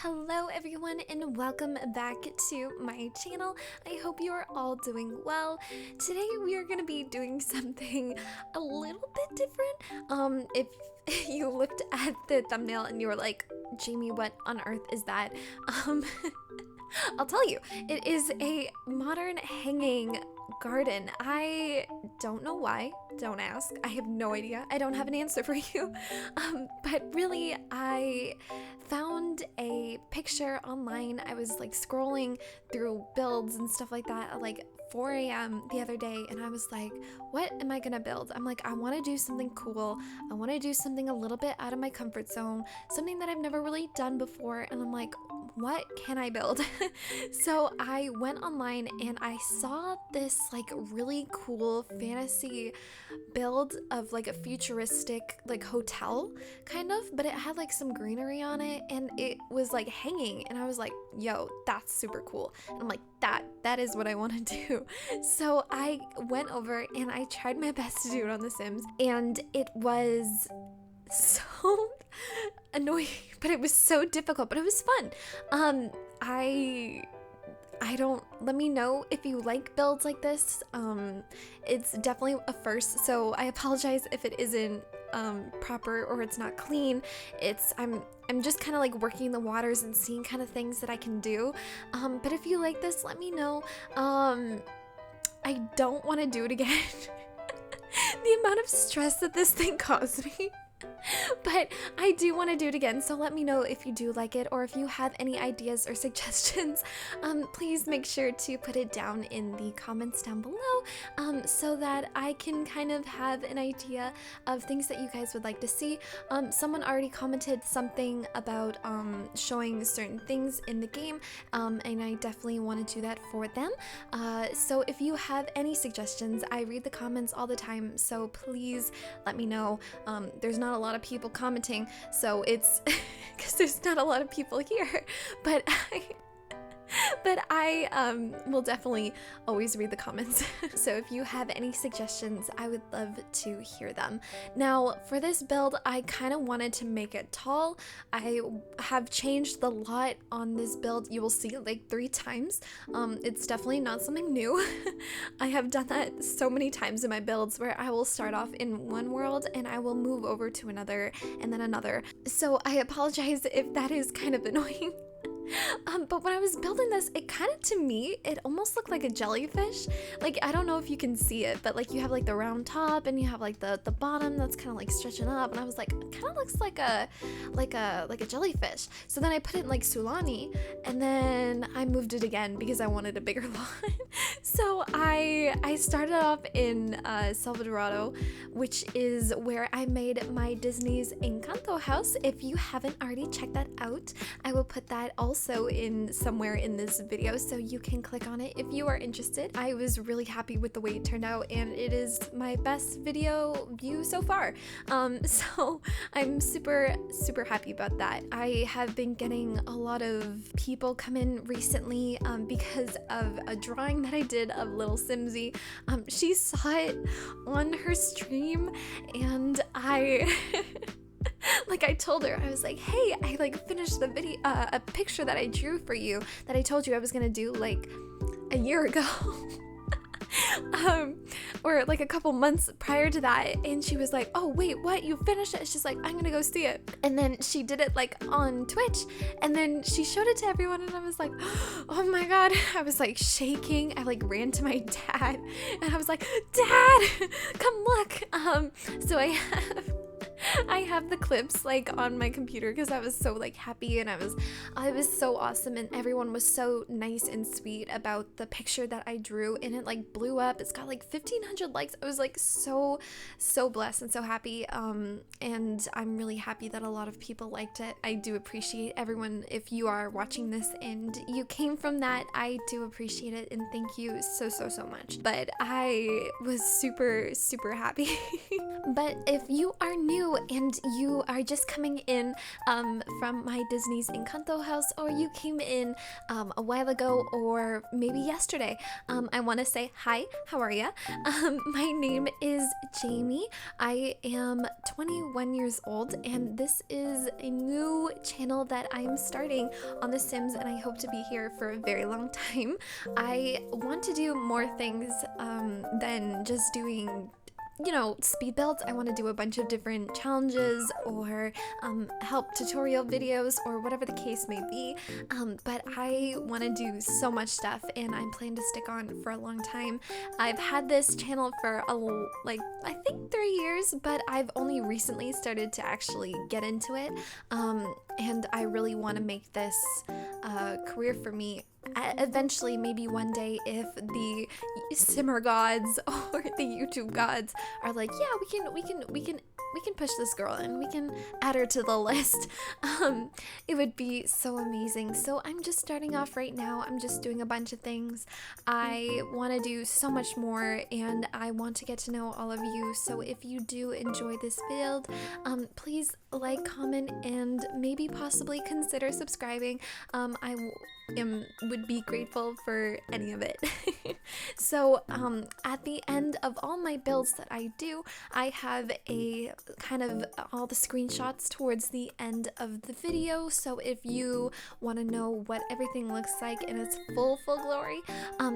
Hello everyone and welcome back to my channel. I hope you are all doing well. Today we are going to be doing something a little bit different. If you looked at the thumbnail and you were like, Jamie, what on earth is that? I'll tell you, it is a modern hanging garden. I don't know why, don't ask. I have no idea. I don't have an answer for you. But really, I found a picture online. I was like scrolling through builds and stuff like that at like 4 a.m. the other day, and I was like, what am I gonna build? I'm like, I want to do something cool. I want to do something a little bit out of my comfort zone, something that I've never really done before, and I'm like, what can I build? So I went online and I saw this like really cool fantasy build of like a futuristic like hotel kind of, but it had like some greenery on it and it was like hanging, and I was like, yo, that's super cool. And I'm like, that is what I want to do. So I went over and I tried my best to do it on The Sims, and it was so annoying, but it was so difficult, but it was fun. I don't, let me know if you like builds like this. It's definitely a first, so I apologize if it isn't proper or it's not clean. I'm just kind of like working the waters and seeing kind of things that I can do. But if you like this, let me know. I don't want to do it again. The amount of stress that this thing caused me. But I do want to do it again, so let me know if you do like it, or if you have any ideas or suggestions. Please make sure to put it down in the comments down below, so that I can kind of have an idea of things that you guys would like to see. Someone already commented something about showing certain things in the game, and I definitely want to do that for them. So if you have any suggestions, I read the comments all the time, so please let me know. There's not a lot of people commenting, so it's because there's not a lot of people here, but I will definitely always read the comments. So if you have any suggestions, I would love to hear them. Now for this build, I kind of wanted to make it tall. I have changed the lot on this build. You will see it like 3 times. It's definitely not something new. I have done that so many times in my builds where I will start off in one world and I will move over to another and then another. So I apologize if that is kind of annoying. But when I was building this, it kind of, to me, it almost looked like a jellyfish. Like, I don't know if you can see it, but like you have like the round top and you have like the bottom that's kind of like stretching up, and I was like, it kind of looks like a jellyfish. So then I put it in like Sulani, and then I moved it again because I wanted a bigger lot. So I started off in Salvadorado, which is where I made my Disney's Encanto house. If you haven't already checked that out, I will put that also in somewhere in this video, so you can click on it if you are interested. I was really happy with the way it turned out, and it is my best video view so far. So I'm super happy about that. I have been getting a lot of people come in recently because of a drawing that I did of little Simsy. She saw it on her stream, and I like, I told her, I was like, hey, I like finished the video, a picture that I drew for you that I told you I was gonna do like a year ago. Or like a couple months prior to that, and she was like, oh wait, what, you finished it? She's like, I'm gonna go see it. And then she did it like on Twitch, and then she showed it to everyone, and I was like, oh my god. I was like shaking. I like ran to my dad and I was like, Dad, come look. So I have the clips like on my computer because I was so like happy, and I was so awesome, and everyone was so nice and sweet about the picture that I drew, and it like blew up. It's got like 1,500 likes. I was like so blessed and so happy, and I'm really happy that a lot of people liked it. I do appreciate everyone. If you are watching this and you came from that, I do appreciate it, and thank you so much. But I was super happy. But if you are new and you are just coming in from my Disney's Encanto house, or you came in a while ago, or maybe yesterday, I want to say hi, how are ya? My name is Jamie. I am 21 years old, and this is a new channel that I'm starting on The Sims, and I hope to be here for a very long time. I want to do more things than just doing, you know, speed builds. I want to do a bunch of different challenges or help tutorial videos or whatever the case may be, but I want to do so much stuff, and I'm planning to stick on for a long time. I've had this channel for I think 3 years, but I've only recently started to actually get into it, and I really want to make this a career for me. Eventually, maybe one day, if the simmer gods or the YouTube gods are like, yeah, we can push this girl and we can add her to the list, it would be so amazing. So I'm just starting off right now. I'm just doing a bunch of things. I want to do so much more, and I want to get to know all of you. So if you do enjoy this build, please like, comment, and maybe possibly consider subscribing. I would be grateful for any of it. So at the end of all my builds that I do, I have a kind of all the screenshots towards the end of the video. So if you want to know what everything looks like in its full glory,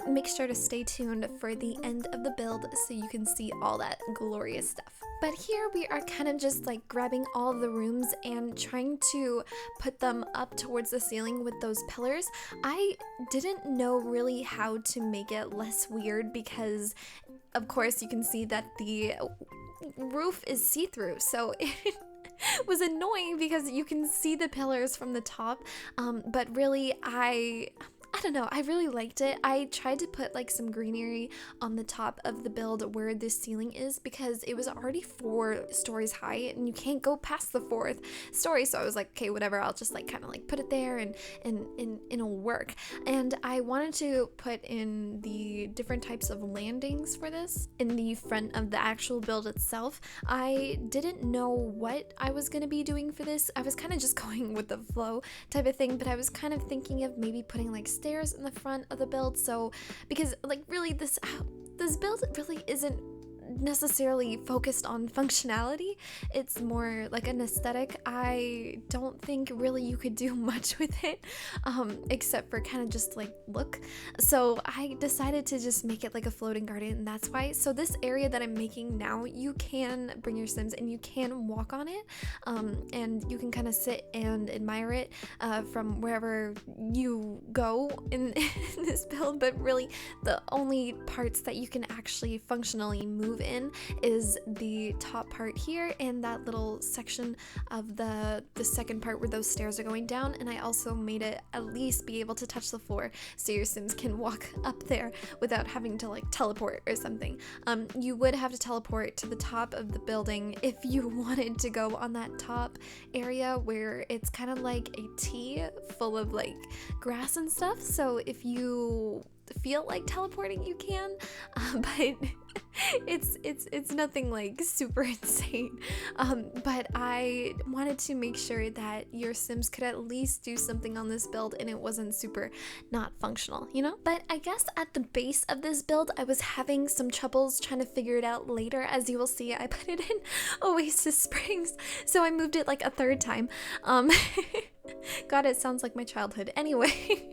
make sure to stay tuned for the end of the build so you can see all that glorious stuff. But here we are kind of just like grabbing all the rooms and trying to put them up towards the ceiling with those pillars. I didn't know really how to make it less weird because, of course, you can see that the roof is see-through, so it was annoying because you can see the pillars from the top, but really I don't know, I really liked it. I tried to put like some greenery on the top of the build where this ceiling is because it was already 4 stories high and you can't go past the 4th story. So I was like, okay, whatever, I'll just like kind of like put it there and it'll work. And I wanted to put in the different types of landings for this in the front of the actual build itself. I didn't know what I was going to be doing for this. I was kind of just going with the flow type of thing, but I was kind of thinking of maybe putting like stairs in the front of the build, so because like really this build really isn't necessarily focused on functionality. It's more like an aesthetic. I don't think really you could do much with it except for kind of just like look. So I decided to just make it like a floating garden, and that's why. So this area that I'm making now, you can bring your Sims and you can walk on it, and you can kind of sit and admire it from wherever you go in this build. But really the only parts that you can actually functionally move in is the top part here and that little section of the second part where those stairs are going down. And I also made it at least be able to touch the floor so your Sims can walk up there without having to like teleport or something. You would have to teleport to the top of the building if you wanted to go on that top area where it's kind of like a T full of like grass and stuff. So if you feel like teleporting, you can, but it's nothing like super insane. But I wanted to make sure that your Sims could at least do something on this build and it wasn't super not functional, you know? But I guess at the base of this build, I was having some troubles trying to figure it out later. As you will see, I put it in Oasis Springs, so I moved it like a 3rd time. God, it sounds like my childhood. Anyway.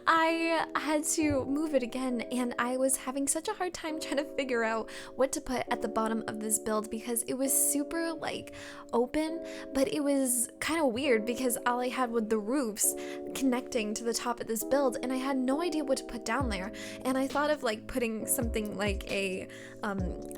I had to move it again, and I was having such a hard time trying to figure out what to put at the bottom of this build because it was super like open, but it was kind of weird because all I had was the roofs connecting to the top of this build, and I had no idea what to put down there. And I thought of like putting something like a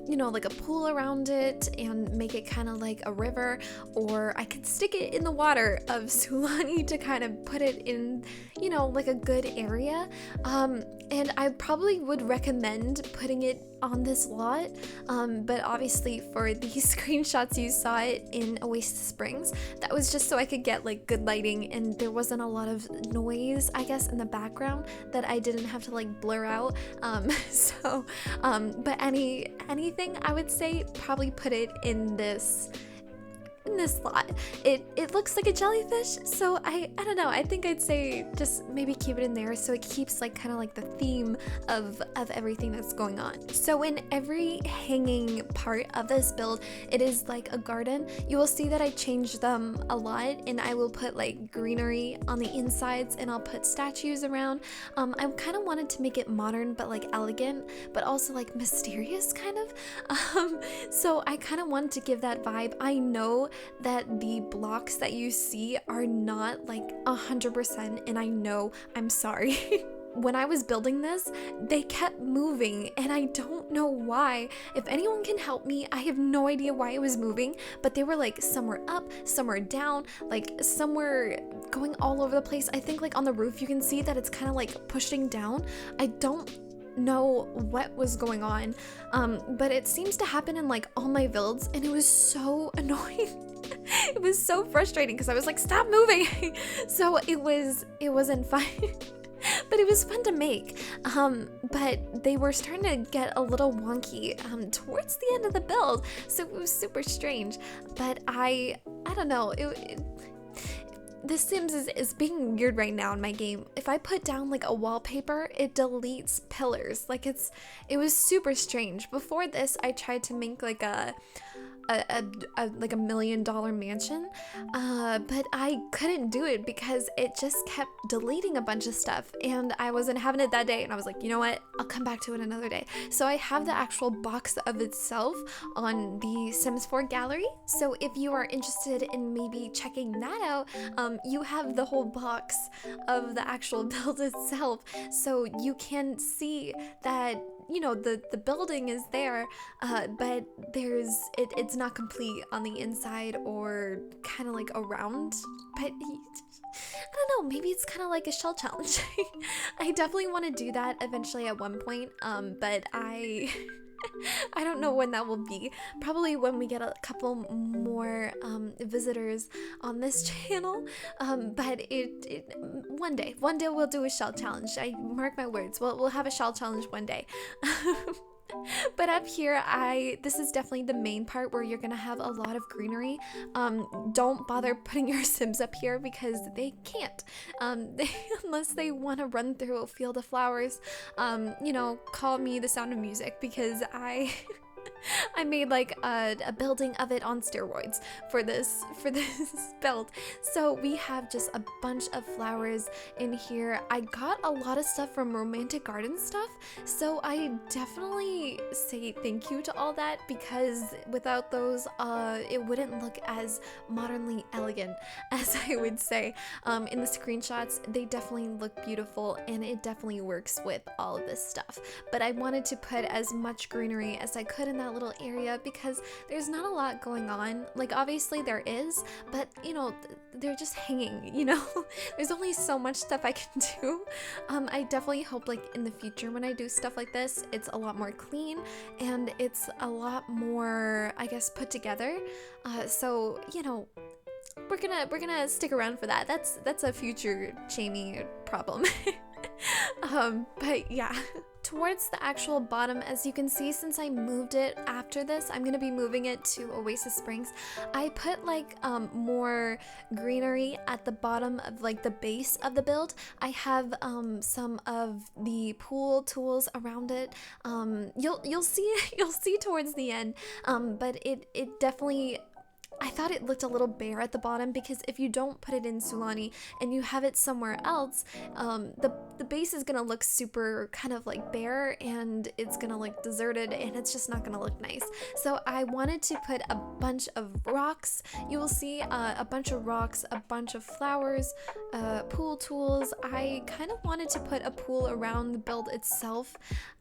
you know, like a pool around it and make it kind of like a river, or I could stick it in the water of Sulani to kind of put it in, you know, like a good area. And I probably would recommend putting it on this lot, but obviously for these screenshots you saw it in Oasis Springs. That was just so I could get like good lighting and there wasn't a lot of noise, I guess, in the background that I didn't have to like blur out. But anything I would say probably put it in this in this lot. It looks like a jellyfish, so I don't know. I think I'd say just maybe keep it in there so it keeps like kind of like the theme of everything that's going on. So in every hanging part of this build, it is like a garden. You will see that I changed them a lot, and I will put like greenery on the insides, and I'll put statues around. I kind of wanted to make it modern but like elegant, but also like mysterious kind of. So I kind of wanted to give that vibe. I know that the blocks that you see are not like 100%, and I know, I'm sorry. When I was building this, they kept moving, and I don't know why. If anyone can help me, I have no idea why it was moving, but they were like somewhere up, somewhere down, like somewhere going all over the place. I think like on the roof you can see that it's kind of like pushing down. I don't know what was going on, but it seems to happen in like all my builds, and it was so annoying. It was so frustrating because I was like, stop moving. So it wasn't fun. But it was fun to make, but they were starting to get a little wonky towards the end of the build, so it was super strange. But I don't know, this Sims is being weird right now in my game. If I put down like a wallpaper, it deletes pillars. Like it was super strange. Before this, I tried to make like a like $1 million mansion, but I couldn't do it because it just kept deleting a bunch of stuff, and I wasn't having it that day, and I was like, you know what, I'll come back to it another day. So I have the actual box of itself on the Sims 4 gallery, so if you are interested in maybe checking that out, you have the whole box of the actual build itself, so you can see that, you know, the building is there, but it's not complete on the inside or kind of like around, but I don't know, maybe it's kind of like a shell challenge. I definitely want to do that eventually at one point, but I don't know when that will be. Probably when we get a couple more visitors on this channel, but one day we'll do a shell challenge. I mark my words, we'll have a shell challenge one day. But up here, this is definitely the main part where you're gonna have a lot of greenery. Don't bother putting your Sims up here because they can't, unless they want to run through a field of flowers. You know, call me the Sound of Music, because I made like a building of it on steroids for this build. So we have just a bunch of flowers in here. I got a lot of stuff from Romantic Garden stuff, so I definitely say thank you to all that, because without those it wouldn't look as modernly elegant as I would say. In the screenshots, they definitely look beautiful, and it definitely works with all of this stuff. But I wanted to put as much greenery as I could in that little area because there's not a lot going on. Like, obviously there is, but you know, they're just hanging, you know. There's only so much stuff I can do. I definitely hope like in the future when I do stuff like this, it's a lot more clean and it's a lot more, I guess, put together. So, you know, we're gonna stick around for that. That's a future Jamie problem. But yeah. Towards the actual bottom, as you can see, since I moved it after this, I'm gonna be moving it to Oasis Springs. I put like more greenery at the bottom of like the base of the build. I have some of the pool tools around it. You'll see towards the end. But it definitely, I thought it looked a little bare at the bottom, because if you don't put it in Sulani and you have it somewhere else, the base is gonna look super kind of like bare, and it's gonna look deserted, and it's just not gonna look nice. So I wanted to put a bunch of rocks. You will see a bunch of rocks, a bunch of flowers, pool tools. I kind of wanted to put a pool around the build itself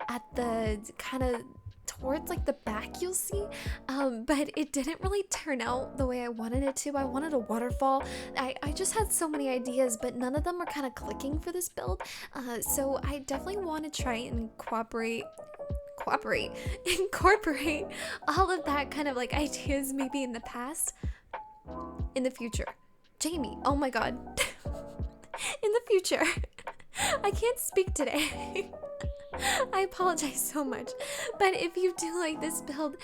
at the kind of towards like the back, you'll see, but it didn't really turn out the way I wanted it to. I wanted a waterfall. I just had so many ideas, but none of them were kind of clicking for this build, so I definitely want to try and incorporate all of that kind of like ideas maybe in the past, in the future. Jamie, oh my god. In the future. I can't speak today. I apologize so much, but if you do like this build,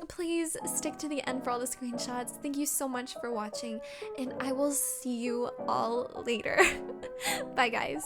please stick to the end for all the screenshots. Thank you so much for watching, and I will see you all later. Bye, guys.